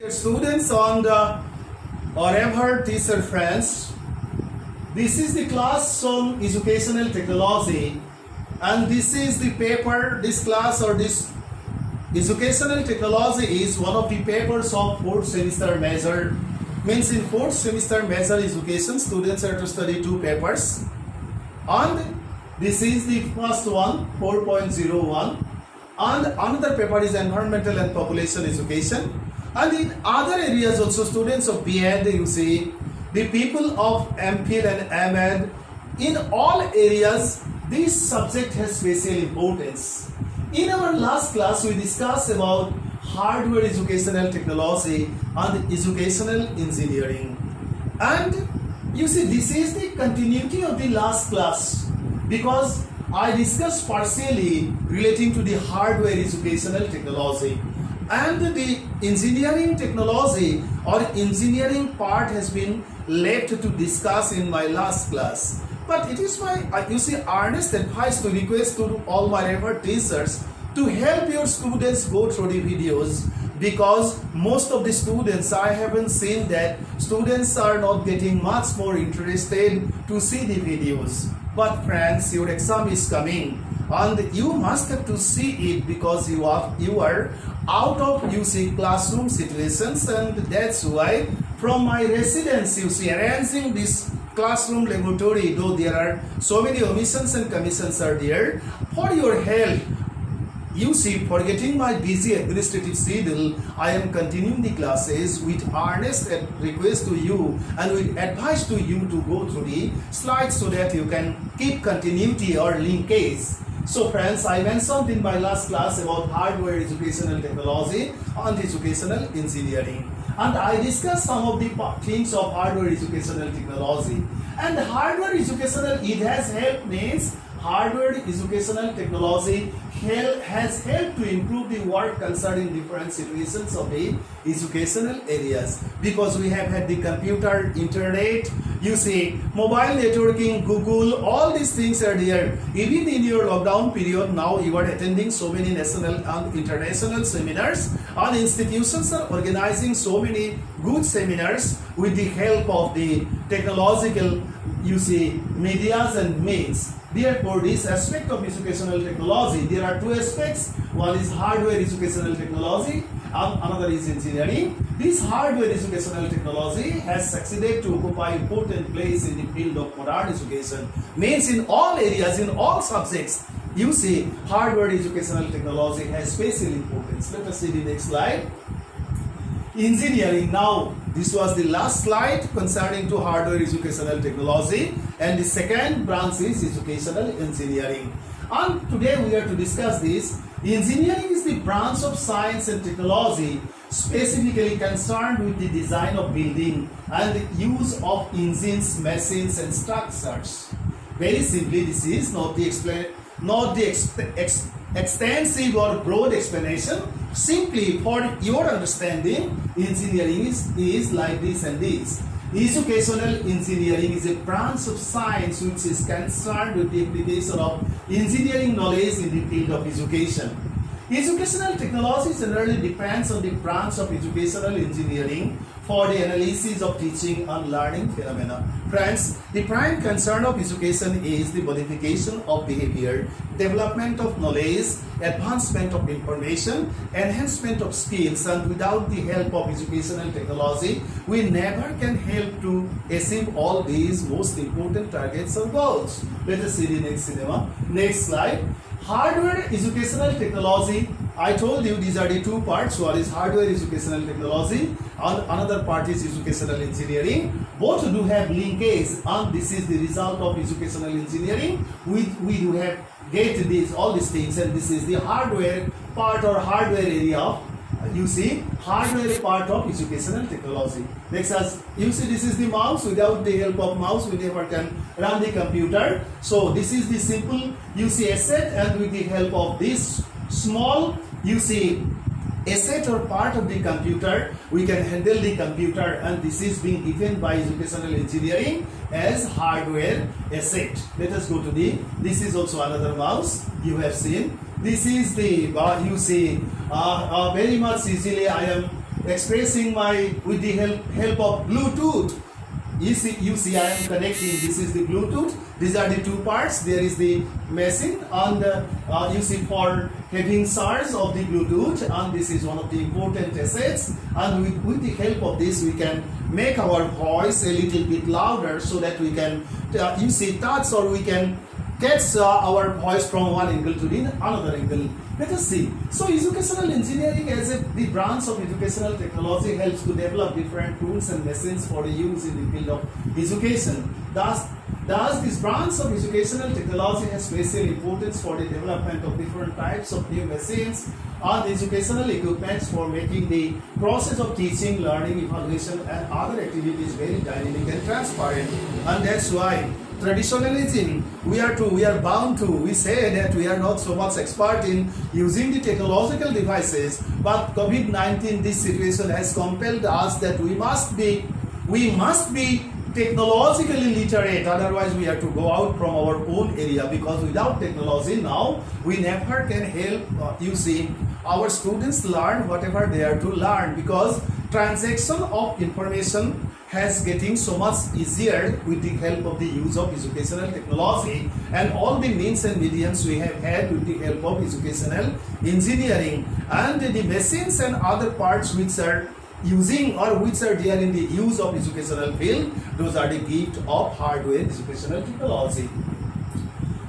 Students on the Wherever Teacher Friends, this is the class on educational technology, and this is the paper. This class or this educational technology is one of the papers of fourth semester major. Means in fourth semester major education, students are to study two papers, and this is the first one, 4.01, and another paper is environmental and population education. And in other areas also, students of B.Ed, you see, the people of MPhil and M.Ed, in all areas, this subject has special importance. In our last class, we discussed about hardware educational technology and educational engineering. And you see, this is the continuity of the last class, because I discussed partially relating to the hardware educational technology. And the engineering technology or engineering part has been left to discuss in my last class. But it is my, earnest advice to request to all my revered teachers to help your students go through the videos, because most of the students, I haven't seen that students are not getting much more interested to see the videos. But friends, your exam is coming, and you must have to see it, because you are out of classroom situations, and that's why from my residence arranging this classroom laboratory, though there are so many omissions and commissions are there, for your help, forgetting my busy administrative schedule, I am continuing the classes with earnest request to you and with advice to you to go through the slides so that you can keep continuity or linkage. So friends, I mentioned in my last class about hardware educational technology and educational engineering. And I discussed some of the things of hardware educational technology. And hardware educational, it has helped, means hardware educational technology has helped to improve the work concerning different situations of the educational areas, because we have had the computer, internet, mobile networking, Google, all these things are there. Even in your lockdown period, now you are attending so many national and international seminars, and institutions are organizing so many good seminars with the help of the technological, medias and means. Therefore, this aspect of educational technology, there are two aspects. One is hardware educational technology and another is engineering. This hardware educational technology has succeeded to occupy important place in the field of modern education. Means in all areas, in all subjects, hardware educational technology has special importance. Let us see the next slide. Engineering. Now, this was the last slide concerning to hardware educational technology, and the second branch is educational engineering. And today we are to discuss this. Engineering is the branch of science and technology specifically concerned with the design of building and the use of engines, machines and structures. Very simply, this is not the extensive or broad explanation. Simply for your understanding, engineering is like this and this. Educational engineering is a branch of science which is concerned with the application of engineering knowledge in the field of education. Educational technology generally depends on the branch of educational engineering for the analysis of teaching and learning phenomena. Friends, the prime concern of education is the modification of behavior, development of knowledge, advancement of information, enhancement of skills, and without the help of educational technology, we never can help to achieve all these most important targets or goals. Let us see the next slide. Hardware educational technology, I told you these are the two parts. One is hardware educational technology and another part is educational engineering. Both do have linkage, and this is the result of educational engineering. We do have all these things, and this is the hardware part or hardware area of hardware part of educational technology. Next, as this is the mouse. Without the help of mouse, we never can run the computer. So this is the simple asset, and with the help of this small asset or part of the computer, we can handle the computer, and this is being given by educational engineering as hardware asset. Let us go to this is also another mouse you have seen. This is the very much easily I am expressing my with the help of Bluetooth. You see, I am connecting. This is the Bluetooth. These are the two parts. There is the machine, and you see for having charge of the Bluetooth, and this is one of the important assets. And with the help of this, we can make our voice a little bit louder, so that we can you see touch, or we can catch our voice from one angle to the another angle. Let us see. So educational engineering as the branch of educational technology helps to develop different tools and machines for the use in the field of education. Thus this branch of educational technology has special importance for the development of different types of new machines and educational equipments for making the process of teaching, learning, evaluation and other activities very dynamic and transparent. And that's why traditionalism, we say that we are not so much expert in using the technological devices, but COVID-19, this situation has compelled us that we must be technologically literate, otherwise we have to go out from our own area, because without technology now we never can help our students learn whatever they are to learn, because transaction of information has getting so much easier with the help of the use of educational technology, and all the means and mediums we have had with the help of educational engineering, and the machines and other parts which are using or which are there in the use of educational field, those are the gift of hardware educational technology.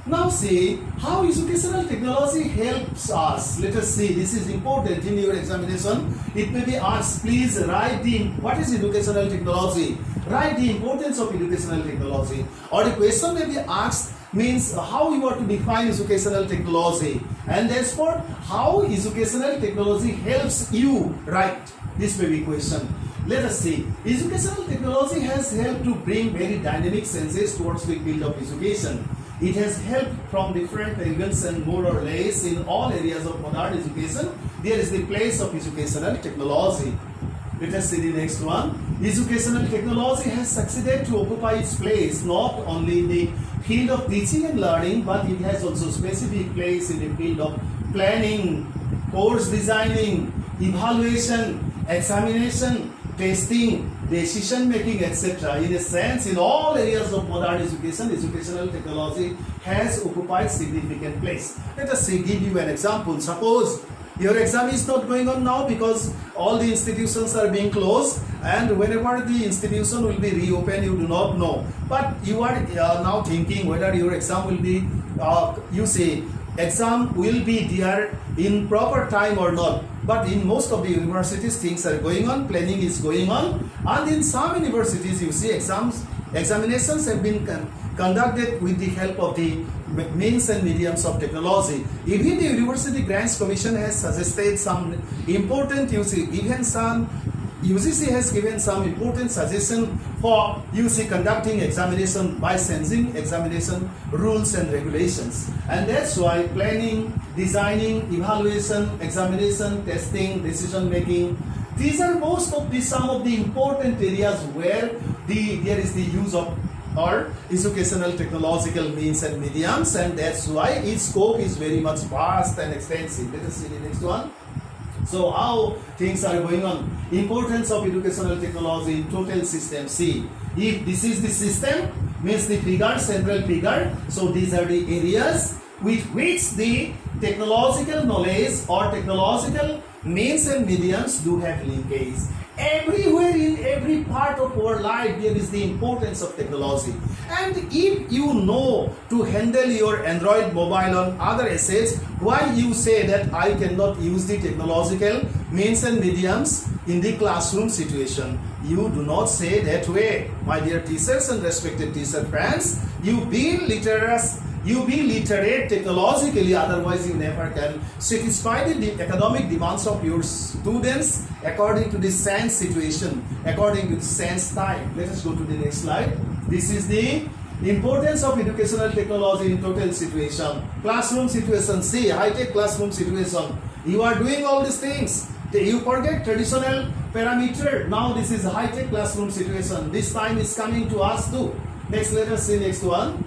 Now see how educational technology helps us. Let us see, this is important in your examination. It may be asked, please write what is educational technology? Write the importance of educational technology. Or the question may be asked, means how you are to define educational technology, and therefore how educational technology helps you write. This may be question. Let us see. Educational technology has helped to bring very dynamic senses towards the field of education. It has helped from different angles, and more or less in all areas of modern education, there is the place of educational technology. Let us see the next one. Educational technology has succeeded to occupy its place not only in the field of teaching and learning, but it has also specific place in the field of planning, course designing, evaluation, examination, testing, decision making, etc. In a sense, in all areas of modern education, educational technology has occupied significant place. Let us see, give you an example. Suppose your exam is not going on now because all the institutions are being closed, and whenever the institution will be reopened, you do not know. But you are now thinking whether your exam will be, exam will be there in proper time or not. But in most of the universities, things are going on, planning is going on, and in some universities, you see examinations have been conducted with the help of the means and mediums of technology. Even the University Grants Commission has suggested some important UGC has given some important suggestion for conducting examination by changing examination rules and regulations. And that's why planning, designing, evaluation, examination, testing, decision making, these are some of the important areas where there is the use of or educational technological means and mediums, and that's why its scope is very much vast and extensive. Let us see the next one. So how things are going on. Importance of educational technology in total system. See, if this is the system, means the figure, central figure. So these are the areas with which the technological knowledge or technological means and mediums do have linkage. Everywhere in every part of our life there is the importance of technology. And if you know to handle your Android mobile on other assets, why you say that I cannot use the technological means and mediums in the classroom situation? You do not say that way. My dear teachers and respected teacher friends, you be literate technologically, otherwise you never can satisfy the academic demands of your students according to the science situation, according to the science time. Let us go to the next slide. This is the importance of educational technology in total situation. Classroom situation. See, high-tech classroom situation. You are doing all these things. You forget traditional parameter. Now this is a high-tech classroom situation. This time is coming to us too. Next, let us see next one.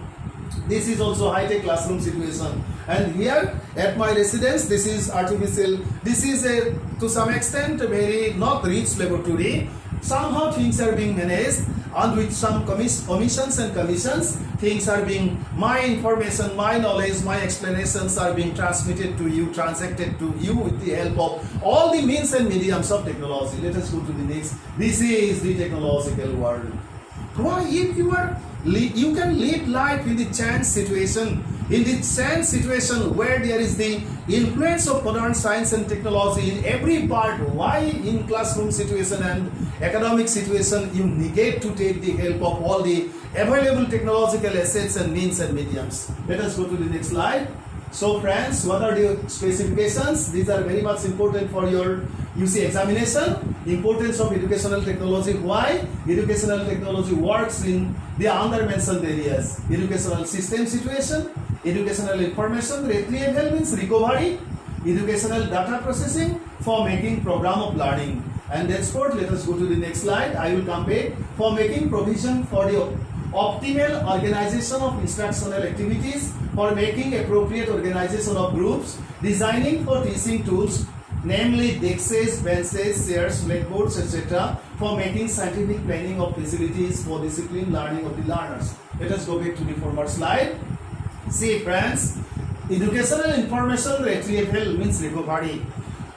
This is also high-tech classroom situation. And here at my residence, this is artificial, this is a to some extent a very not rich laboratory. Somehow things are being managed, and with some omissions and commissions, things are being, my information, my knowledge, my explanations are being transmitted to you, transacted to you with the help of all the means and mediums of technology. Let us go to the next. This is the technological world. Why, if you can live life in the chance situation, where there is the influence of modern science and technology in every part. Why in classroom situation and academic situation you negate to take the help of all the available technological assets and means and mediums? Let us go to the next slide. So friends, what are the specifications? These are very much important for your examination. Importance of educational technology. Why? Educational technology works in the under mentioned areas. Educational system situation, educational information retrieval means recovery, educational data processing for making program of learning. And henceforth, let us go to the next slide. I will come back. For making provision for the optimal organization of instructional activities, for making appropriate organization of groups, designing for teaching tools, namely desks, benches, chairs, blackboards, etc., for making scientific planning of facilities for discipline learning of the learners. Let us go back to the former slide. See friends, educational information retrieval means recovery.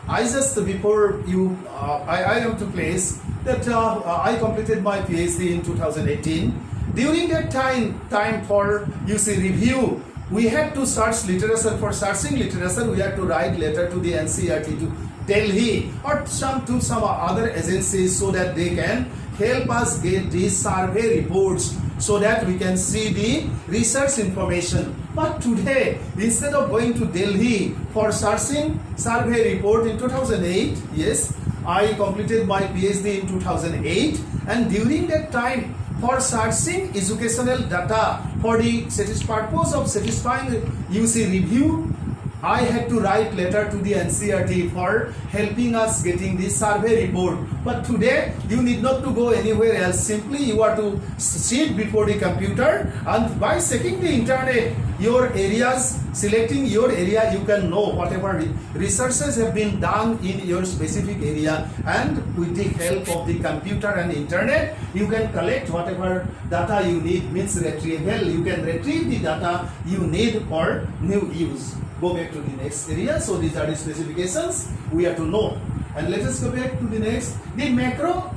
I just before you, I am to place that I completed my PhD in 2018. During that time for review, we had to search literature. For searching literature, we had to write letter to the NCERT, to Delhi, or to some other agencies, so that they can help us get these survey reports, so that we can see the research information. But today, instead of going to Delhi for searching survey report in 2008, yes, I completed my PhD in 2008, and during that time, for searching educational data for the purpose of satisfying review, I had to write letter to the NCERT for helping us getting this survey report. But today, you need not to go anywhere else. Simply, you are to sit before the computer, and by checking the internet, your areas, selecting your area, you can know whatever researches have been done in your specific area, and with the help of the computer and internet, you can collect whatever data you need, means retrieval. You can retrieve the data you need for new use. Go back to the next area. So these are the specifications we have to know. And let us go back to the next. The macro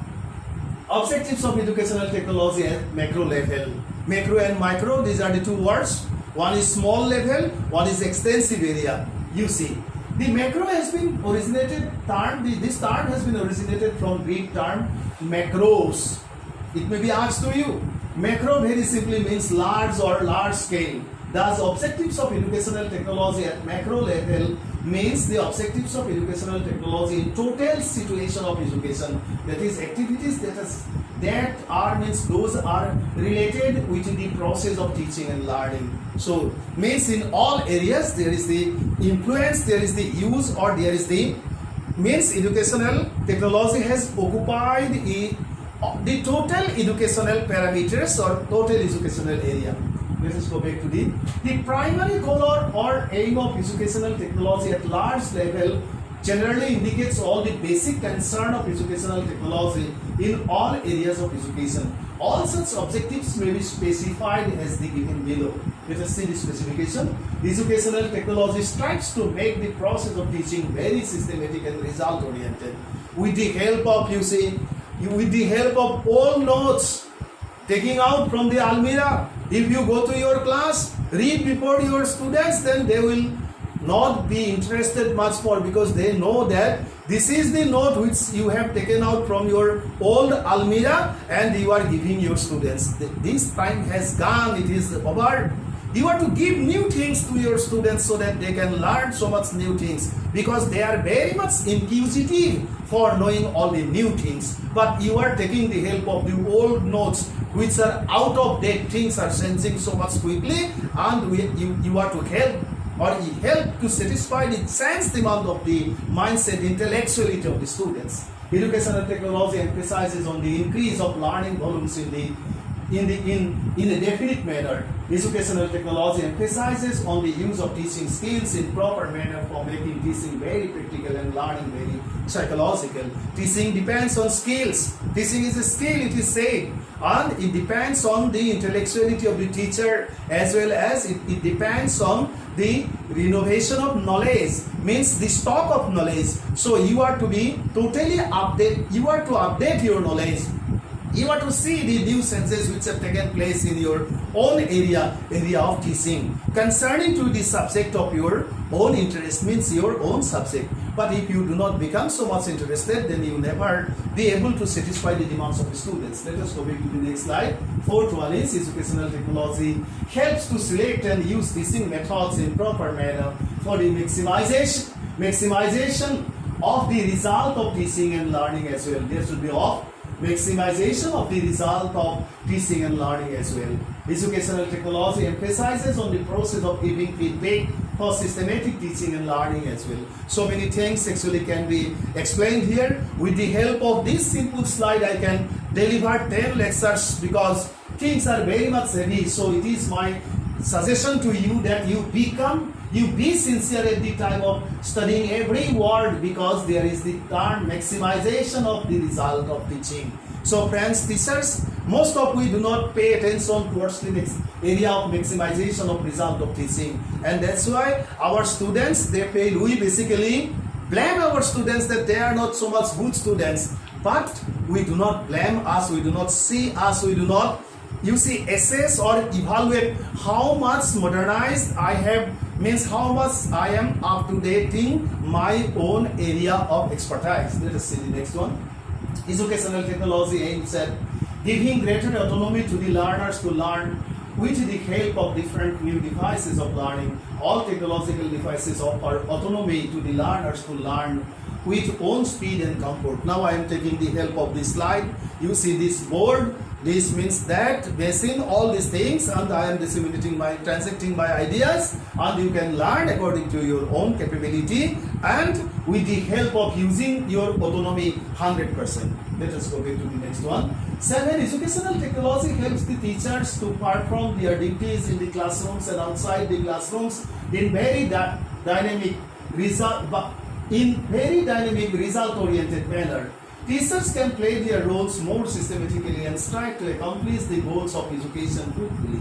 objectives of educational technology at macro level. Macro and micro, these are the two words. One is small level, one is extensive area. You see, the macro has been originated term. This term has been originated from Greek term macros. It may be asked to you. Macro very simply means large or large scale. Thus, objectives of educational technology at macro level means the objectives of educational technology in total situation of education. That is, activities that are means those are related with the process of teaching and learning. So, means in all areas there is the influence, there is the use, or there is the means educational technology has occupied the total educational parameters or total educational area. Let us go back to the primary goal or aim of educational technology at large level generally indicates all the basic concern of educational technology in all areas of education. All such objectives may be specified as the given below. Let us see the specification. Educational technology strives to make the process of teaching very systematic and result oriented. With the help of with the help of all notes taking out from the almirah. If you go to your class, read before your students, then they will not be interested much more, because they know that this is the note which you have taken out from your old almirah and you are giving your students. This time has gone, it is over. You are to give new things to your students so that they can learn so much new things, because they are very much inquisitive for knowing all the new things. But you are taking the help of the old notes which are out of date, things are changing so much quickly, and you are to help to satisfy the change demand of the mindset, intellectuality of the students. Educational technology emphasizes on the increase of learning volumes in the in a definite manner. Educational technology emphasizes on the use of teaching skills in proper manner for making teaching very practical and learning very psychological. Teaching depends on skills. Teaching is a skill, it is said, and it depends on the intellectuality of the teacher, as well as it depends on the renovation of knowledge, means the stock of knowledge. So you are to be totally update. You are to update your knowledge. You are to see the new senses which have taken place in your own area of teaching concerning to the subject of your own interest, means your own subject. But if you do not become so much interested, then you will never be able to satisfy the demands of the students. Let us go back to the next slide. Fourth one is educational technology helps to select and use teaching methods in proper manner for the maximization of the result of teaching and learning as well. There should be maximization of the result of teaching and learning as well. Educational technology emphasizes on the process of giving feedback for systematic teaching and learning as well. So many things actually can be explained here. With the help of this simple slide, I can deliver 10 lectures because things are very much heavy. So it is my suggestion to you that you be sincere at the time of studying every word, because there is the term maximization of the result of teaching. So friends, teachers, most of we do not pay attention towards the area of maximization of result of teaching, and that's why our students, they fail. We basically blame our students that they are not so much good students, but we do not blame us, we do not see us, we do not assess or evaluate how much modernized I have, means how much I am up to dating my own area of expertise. Let us see the next one. Educational technology aims at giving greater autonomy to the learners to learn with the help of different new devices of learning. All technological devices offer autonomy to the learners to learn with own speed and comfort. Now I am taking the help of this slide. You see this board. This means that basing all these things, and I am transacting my ideas, and you can learn according to your own capability and with the help of using your autonomy 100%. Let us go back to the next one. 7. Educational technology helps the teachers to perform their duties in the classrooms and outside the classrooms in very dynamic result-oriented manner. Teachers can play their roles more systematically and strive to accomplish the goals of education fruitfully.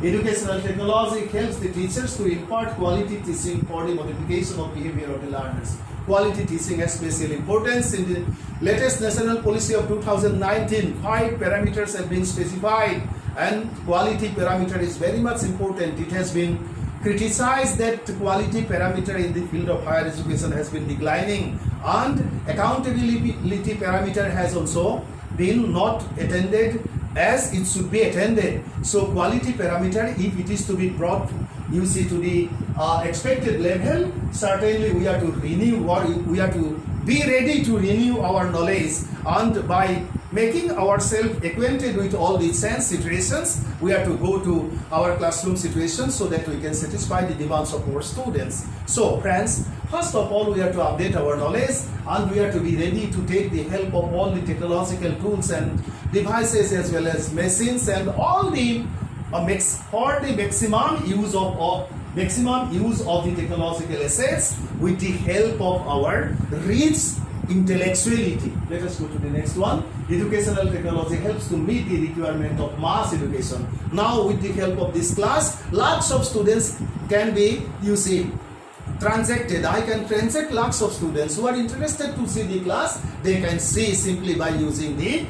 Educational technology helps the teachers to impart quality teaching for the modification of behavior of the learners. Quality teaching has special importance. In the latest national policy of 2019, 5 parameters have been specified, and quality parameter is very much important. It has been criticized that quality parameter in the field of higher education has been declining, and accountability parameter has also been not attended as it should be attended. So quality parameter, if it is to be brought to the expected level, certainly we are to renew, or we are to be ready to renew our knowledge, and by making ourselves acquainted with all these sense situations, we are to go to our classroom situations so that we can satisfy the demands of our students. So friends, first of all, we are to update our knowledge, and we are to be ready to take the help of all the technological tools and devices as well as machines and all the for the maximum use of the technological assets with the help of our rich intellectuality. Let us go to the next one. Educational technology helps to meet the requirement of mass education. Now with the help of this class, lots of students can be, transacted. I can transact lots of students who are interested to see the class. They can see simply by using the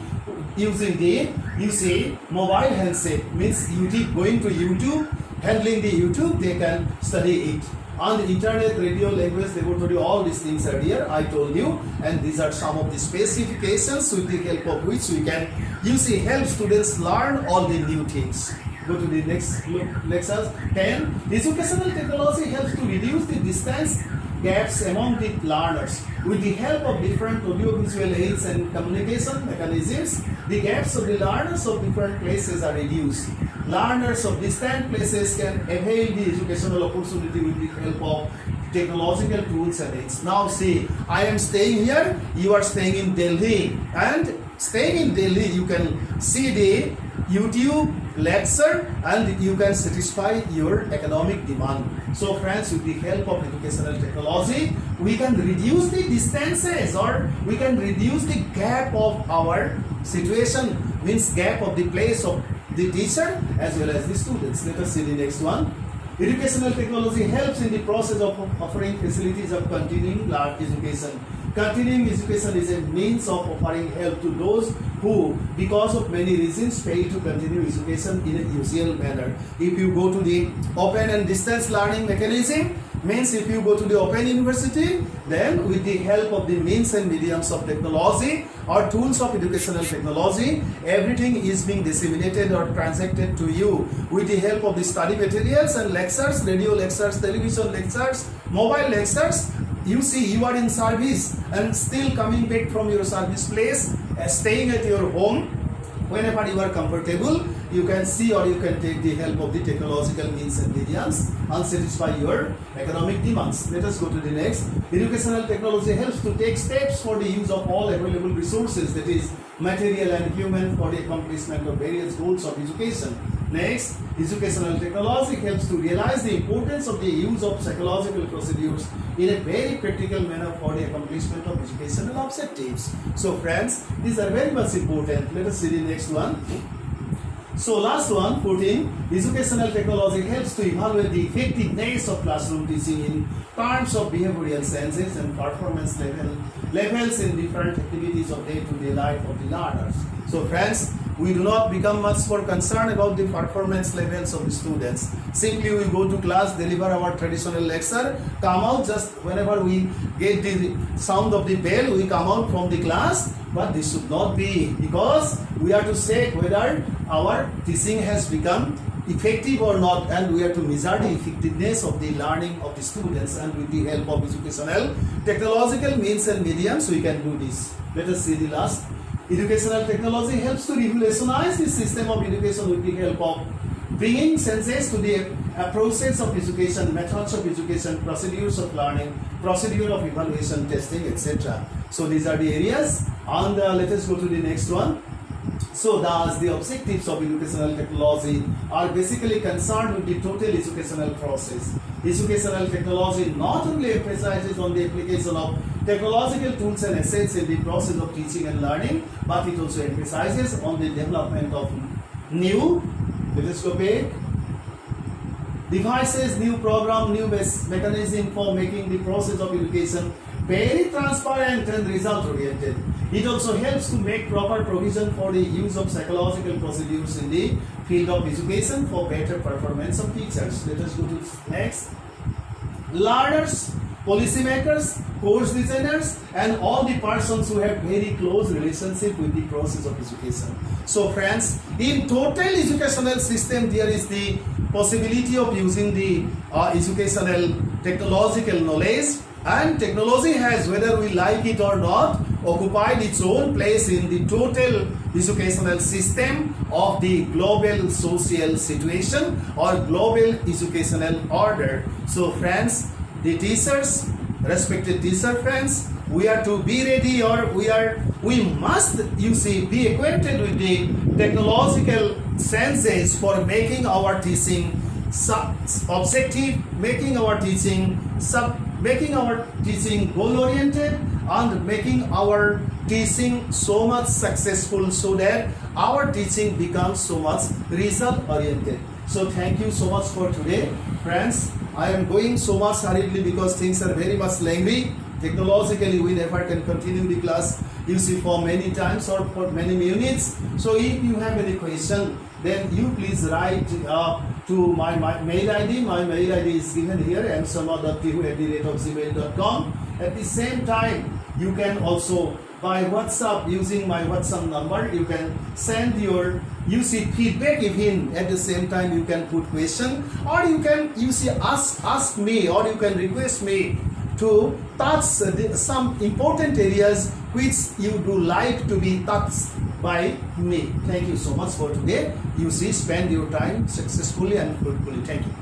mobile handset, means going to YouTube, handling the YouTube, they can study it. On the internet, radio, language, laboratory, all these things are here, I told you, and these are some of the specifications with the help of which we can help students learn all the new things. Go to the next lecture. 10. Educational technology helps to reduce the distance gaps among the learners. With the help of different audiovisual aids and communication mechanisms, the gaps of the learners of different places are reduced. Learners of distant places can avail the educational opportunity with the help of technological tools and aids. Now see, I am staying here, you are staying in Delhi, and staying in Delhi, you can see the YouTube lecture, and you can satisfy your economic demand. So friends, with the help of educational technology, we can reduce the distances, or we can reduce the gap of our situation, means gap of the place of the teacher as well as the students. Let us see the next one. Educational technology helps in the process of offering facilities of continuing education. Continuing education is a means of offering help to those who, because of many reasons, fail to continue education in a usual manner. If you go to the open and distance learning mechanism, means if you go to the open university, then with the help of the means and mediums of technology or tools of educational technology, everything is being disseminated or transacted to you with the help of the study materials and lectures, radio lectures, television lectures, mobile lectures. You see, you are in service and still coming back from your service place, staying at your home. Whenever you are comfortable, you can see or you can take the help of the technological means and mediums and satisfy your economic demands. Let us go to the next. Educational technology helps to take steps for the use of all available resources, that is material and human, for the accomplishment of various goals of education. Next, educational technology helps to realize the importance of the use of psychological procedures in a very practical manner for the accomplishment of educational objectives. So friends, these are very much important. Let us see the next one. So last one, 14, educational technology helps to evaluate the effectiveness of classroom teaching in terms of behavioral sciences and performance levels in different activities of day-to-day life of the learners. So friends, we do not become much more concerned about the performance levels of the students. Simply we go to class, deliver our traditional lecture, come out just whenever we get the sound of the bell, we come out from the class. But this should not be, because we are to check whether our teaching has become effective or not, and we are to measure the effectiveness of the learning of the students, and with the help of educational technological means and mediums we can do this. Let us see the last. Educational technology helps to revolutionize the system of education with the help of bringing senses to the process of education, methods of education, procedures of learning, procedure of evaluation, testing, etc. So these are the areas, and let us go to the next one. So thus the objectives of educational technology are basically concerned with the total educational process. Educational technology not only emphasizes on the application of technological tools and assets in the process of teaching and learning, but it also emphasizes on the development of new telescopic devices, new program, new mechanism for making the process of education very transparent and result oriented. It also helps to make proper provision for the use of psychological procedures in the field of education for better performance of teachers. Let us go to next. Learners, policymakers, course designers, and all the persons who have very close relationship with the process of education. So friends, in total educational system there is the possibility of using the educational technological knowledge, and technology has, whether we like it or not, occupied its own place in the total educational system of the global social situation or global educational order. So friends, the teachers, respected teacher friends, we are to be ready, or we must, you see, be acquainted with the technological senses for making our teaching objective, making our teaching goal oriented, and making our teaching so much successful, so that our teaching becomes so much result oriented. So thank you so much for today, friends. I am going so much hurriedly because things are very much lengthy. Technologically we never can continue the class, you see, for many times or for many minutes. So if you have any question, then you please write to my mail ID. My mail ID is given here, msharma.tihu@gmail.com. At the same time, you can also by WhatsApp, using my WhatsApp number, you can send your feedback. Even at the same time you can put question, or you can ask me, or you can request me to touch some important areas which you do like to be touched by me. Thank you so much for today. Spend your time successfully and fruitfully. Thank you.